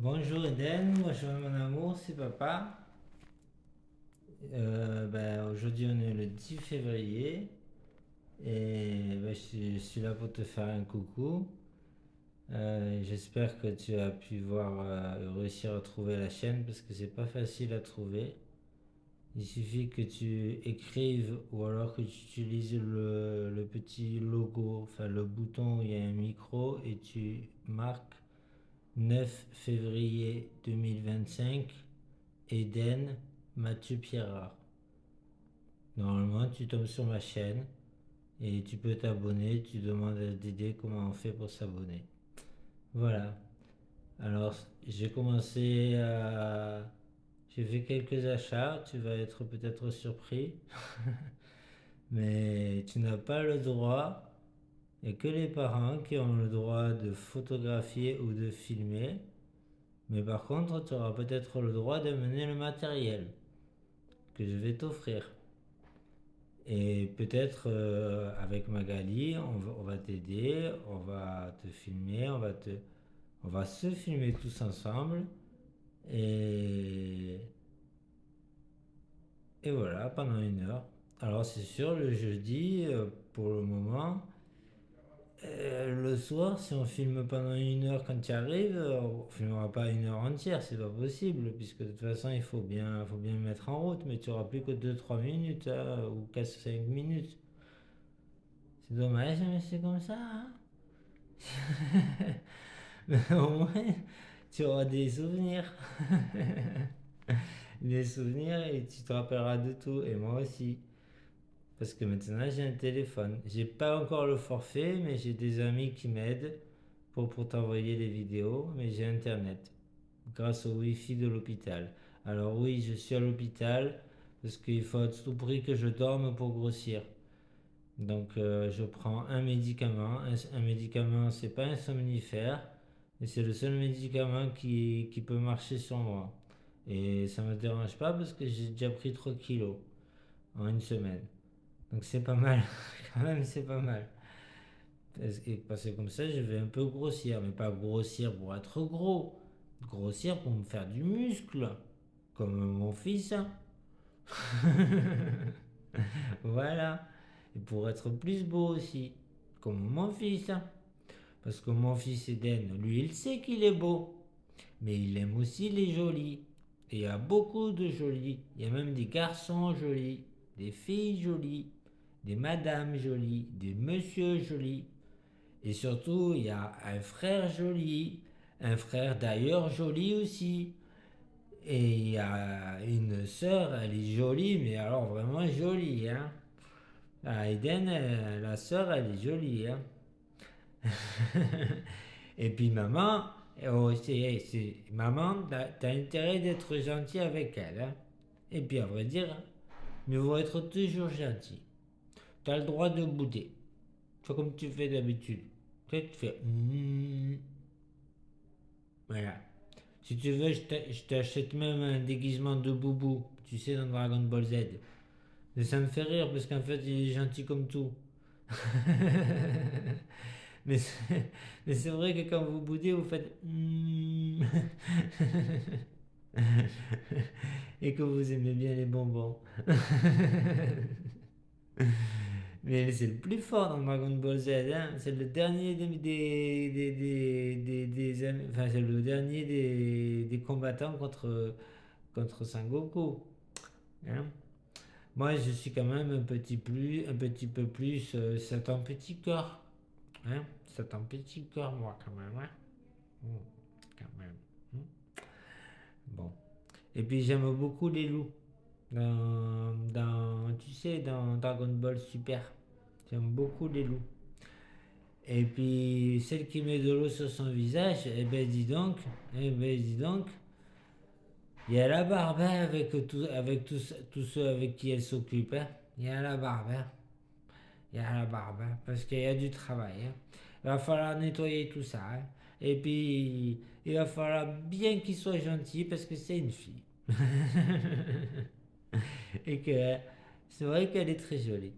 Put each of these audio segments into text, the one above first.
Bonjour Eden, bonjour mon amour, c'est papa. Aujourd'hui on est le 10 février et je suis là pour te faire un coucou. J'espère que tu as pu réussir à trouver la chaîne parce que c'est pas facile à trouver. Il suffit que tu écrives ou alors que tu utilises le petit logo, enfin le bouton où il y a un micro et tu marques 9 février 2025 Eden Mathieu Pierrard. Normalement, tu tombes sur ma chaîne et tu peux t'abonner. Tu demandes à Dédé comment on fait pour s'abonner. Voilà. Alors, j'ai commencé à. J'ai fait quelques achats. Tu vas être peut-être surpris. Mais tu n'as pas le droit. Il n'y a que les parents qui ont le droit de photographier ou de filmer. Mais par contre, tu auras peut-être le droit d'amener le matériel que je vais t'offrir. Et peut-être avec Magali, on va t'aider, on va te filmer, on va se filmer tous ensemble. Et, et voilà, pendant 1 heure. Alors c'est sûr, le jeudi, pour le moment, le soir, si on filme pendant 1 heure quand tu arrives, on filmera pas 1 heure entière, c'est pas possible, puisque de toute façon, faut bien me mettre en route, mais tu auras plus que 2-3 minutes, hein, ou 4-5 minutes. C'est dommage, mais c'est comme ça, hein. Mais au moins, tu auras des souvenirs. Des souvenirs et tu te rappelleras de tout. Et moi aussi. Parce que maintenant, j'ai un téléphone. J'ai pas encore le forfait, mais j'ai des amis qui m'aident pour t'envoyer les vidéos. Mais j'ai Internet. Grâce au Wi-Fi de l'hôpital. Alors oui, je suis à l'hôpital parce qu'il faut à tout prix que je dorme pour grossir. Donc je prends un médicament. Un médicament, c'est pas un somnifère, mais c'est le seul médicament qui peut marcher sur moi. Et ça me dérange pas parce que j'ai déjà pris 3 kilos en 1 semaine. Donc c'est pas mal. Quand même, c'est pas mal. Parce que comme ça, je vais un peu grossir. Mais pas grossir pour être gros. Grossir pour me faire du muscle. Comme mon fils. Voilà. Et pour être plus beau aussi. Comme mon fils. Parce que mon fils Eden, lui, il sait qu'il est beau. Mais il aime aussi les jolis. Et il y a beaucoup de jolis. Il y a même des garçons jolis, des filles jolies, des madames jolies, des messieurs jolis. Et surtout, il y a un frère joli, un frère d'ailleurs joli aussi. Et il y a une sœur, elle est jolie, mais alors vraiment jolie, hein. Ah, Eden, la sœur, elle est jolie, hein. Et puis maman, oh, maman, t'as intérêt d'être gentil avec elle, hein. Et puis à vrai dire, mieux vaut être toujours gentil. T'as le droit de bouder. Fais comme tu fais d'habitude. Tu fais voilà. Si tu veux, je t'achète même un déguisement de Boubou, tu sais, dans Dragon Ball Z. Mais ça me fait rire parce qu'en fait, il est gentil comme tout. Mais c'est vrai que quand vous boudez, vous faites et que vous aimez bien les bonbons. Mais c'est le plus fort dans Dragon Ball Z, hein. C'est le dernier enfin, c'est le dernier des combattants contre Sangoku, hein. Moi, je suis quand même un petit peu plus Satan petit corps, hein. Satan petit corps, moi, quand même, hein. Quand même. Hmm. Bon. Et puis, j'aime beaucoup les loups. Tu sais, dans Dragon Ball Super. J'aime beaucoup les loups. Et puis, celle qui met de l'eau sur son visage, dis donc, il y a la barbe, hein, avec tous ceux avec qui elle s'occupe, hein. Il y a la barbe, hein. Il y a la barbe, hein, parce qu'il y a du travail, hein. Il va falloir nettoyer tout ça, hein. Et puis, il va falloir bien qu'il soit gentil parce que c'est une fille. Et que c'est vrai qu'elle est très jolie.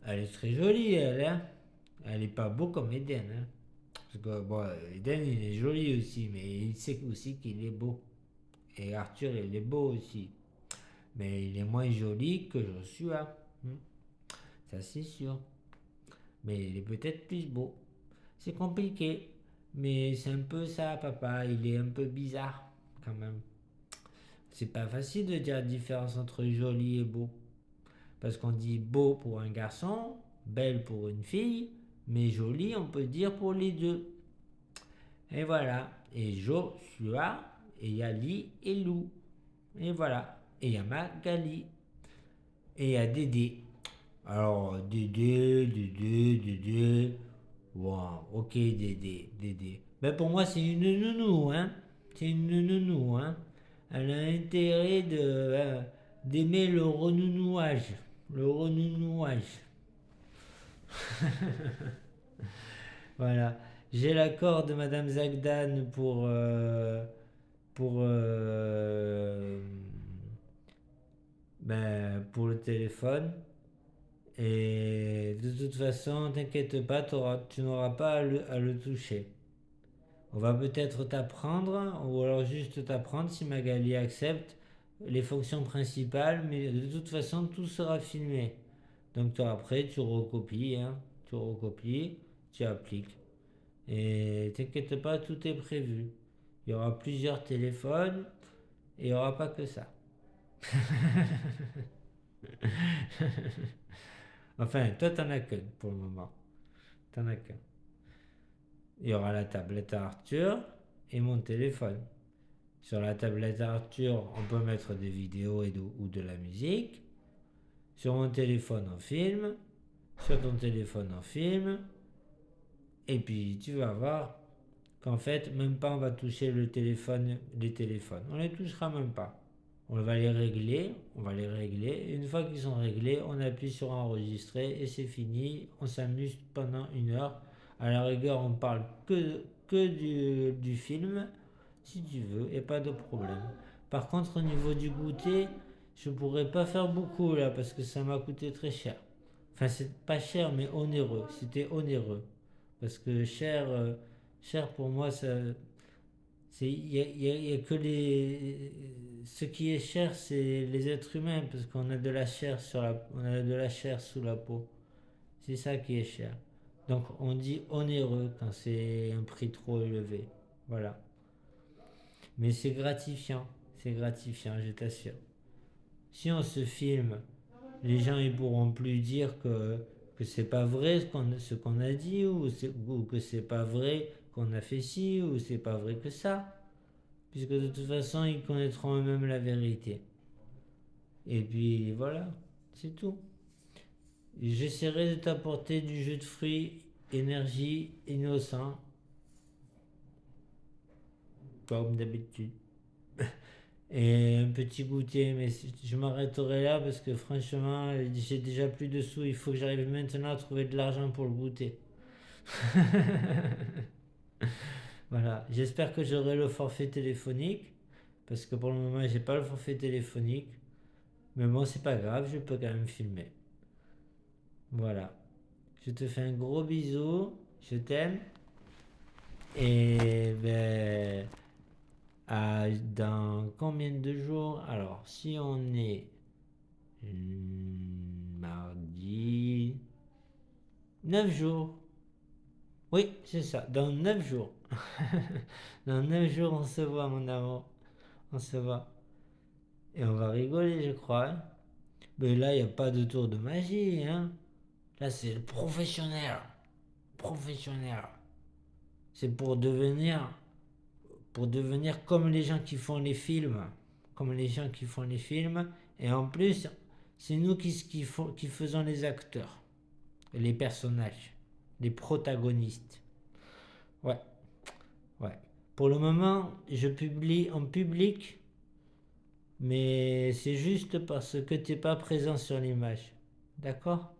Elle est très jolie, elle, hein. Elle est pas beau comme Eden, hein. Parce que, bon, Eden, il est joli aussi, mais il sait aussi qu'il est beau. Et Arthur, il est beau aussi. Mais il est moins joli que Joshua. Hmm. Ça, c'est sûr. Mais il est peut-être plus beau. C'est compliqué. Mais c'est un peu ça, papa. Il est un peu bizarre, quand même. C'est pas facile de dire la différence entre joli et beau. Parce qu'on dit beau pour un garçon, belle pour une fille, mais joli, on peut dire pour les deux. Et voilà. Et Joshua, et il y a Li et Lou. Et voilà. Et il y a Magali. Et il y a Dédé. Alors, Dédé. Wow, ok, Dédé. Ben pour moi, c'est une nounou, hein. C'est une nounou, hein. Elle a intérêt d'aimer le renounouage. Le renounouage. Voilà. J'ai l'accord de Madame Zagdan pour, pour le téléphone. Et de toute façon, t'inquiète pas, tu n'auras pas à le toucher. On va peut-être t'apprendre, ou alors juste t'apprendre si Magali accepte les fonctions principales, mais de toute façon, tout sera filmé. Donc toi, après, tu recopies, hein, tu appliques. Et t'inquiète pas, tout est prévu. Il y aura plusieurs téléphones et il n'y aura pas que ça. Enfin, toi, t'en as qu'un pour le moment. T'en as qu'un. Il y aura la tablette à Arthur et mon téléphone. Sur la tablette à Arthur, on peut mettre des vidéos ou de la musique. Sur mon téléphone, on filme. Sur ton téléphone, on filme. Et puis, tu vas voir qu'en fait, même pas on va toucher les téléphones. On les touchera même pas. On va les régler, Une fois qu'ils sont réglés, on appuie sur enregistrer et c'est fini. On s'amuse pendant 1 heure. À la rigueur, on parle que du film, si tu veux, et pas de problème. Par contre, au niveau du goûter, je pourrais pas faire beaucoup là parce que ça m'a coûté très cher. Enfin, c'est pas cher, mais onéreux. C'était onéreux. Parce que cher pour moi, ça, y a que les. Ce qui est cher, c'est les êtres humains, parce qu'on a de la chair on a de la chair sous la peau. C'est ça qui est cher. Donc on dit onéreux quand c'est un prix trop élevé. Voilà. Mais c'est gratifiant, je t'assure. Si on se filme, les gens ils pourront plus dire que c'est pas vrai ce qu'on a dit, ou que c'est pas vrai qu'on a fait ci, ou c'est pas vrai que ça. Puisque de toute façon, ils connaîtront eux-mêmes la vérité. Et puis voilà, c'est tout. J'essaierai de t'apporter du jus de fruits, énergie, innocent, comme d'habitude. Et un petit goûter, mais je m'arrêterai là parce que franchement, j'ai déjà plus de sous. Il faut que j'arrive maintenant à trouver de l'argent pour le goûter. Voilà, j'espère que j'aurai le forfait téléphonique parce que pour le moment, j'ai pas le forfait téléphonique. Mais bon, c'est pas grave, je peux quand même filmer. Voilà. Je te fais un gros bisou. Je t'aime. Et ben, dans combien de jours? Alors, si on est mardi, 9 jours. Oui, c'est ça. Dans 9 jours. Dans 9 jours, on se voit, mon amour. On se voit. Et on va rigoler, je crois, hein. Mais là, il n'y a pas de tour de magie, hein. Là, c'est le professionnel. Professionnel. C'est pour devenir comme les gens qui font les films. Comme les gens qui font les films. Et en plus, c'est nous qui faisons les acteurs. Les personnages. Les protagonistes. Ouais, ouais. Pour le moment, je publie en public. Mais c'est juste parce que tu n'es pas présent sur l'image. D'accord?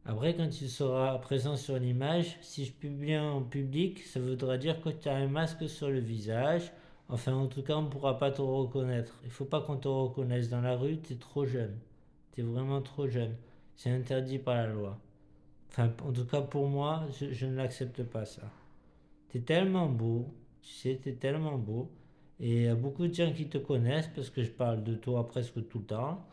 Après, quand tu seras présent sur l'image, si je publie en public, ça voudra dire que tu as un masque sur le visage. Enfin, en tout cas, on ne pourra pas te reconnaître. Il ne faut pas qu'on te reconnaisse dans la rue, tu es trop jeune. Tu es vraiment trop jeune. C'est interdit par la loi. Enfin, en tout cas, pour moi, je ne l'accepte pas, ça. T'es tellement beau, tu sais, t'es tellement beau. Et il y a beaucoup de gens qui te connaissent parce que je parle de toi presque tout le temps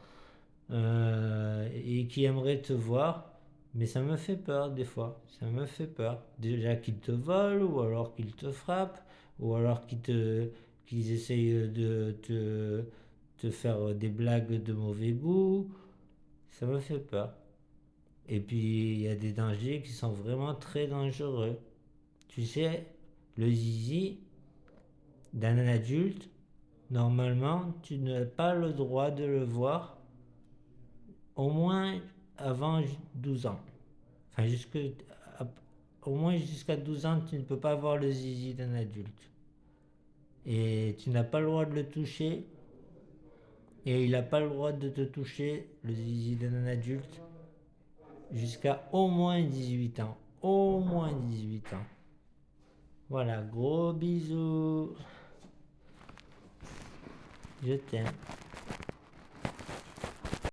et qui aimeraient te voir. Mais ça me fait peur des fois. Ça me fait peur. Déjà qu'ils te volent ou alors qu'ils te frappent ou alors qu'ils essayent de te faire des blagues de mauvais goût. Ça me fait peur. Et puis il y a des dangers qui sont vraiment très dangereux. Tu sais, le zizi d'un adulte, normalement, tu n'as pas le droit de le voir au moins avant 12 ans. Enfin, au moins jusqu'à 12 ans, tu ne peux pas voir le zizi d'un adulte. Et tu n'as pas le droit de le toucher. Et il n'a pas le droit de te toucher, le zizi d'un adulte, jusqu'à au moins 18 ans. Au moins 18 ans. Voilà, gros bisous. Je t'aime.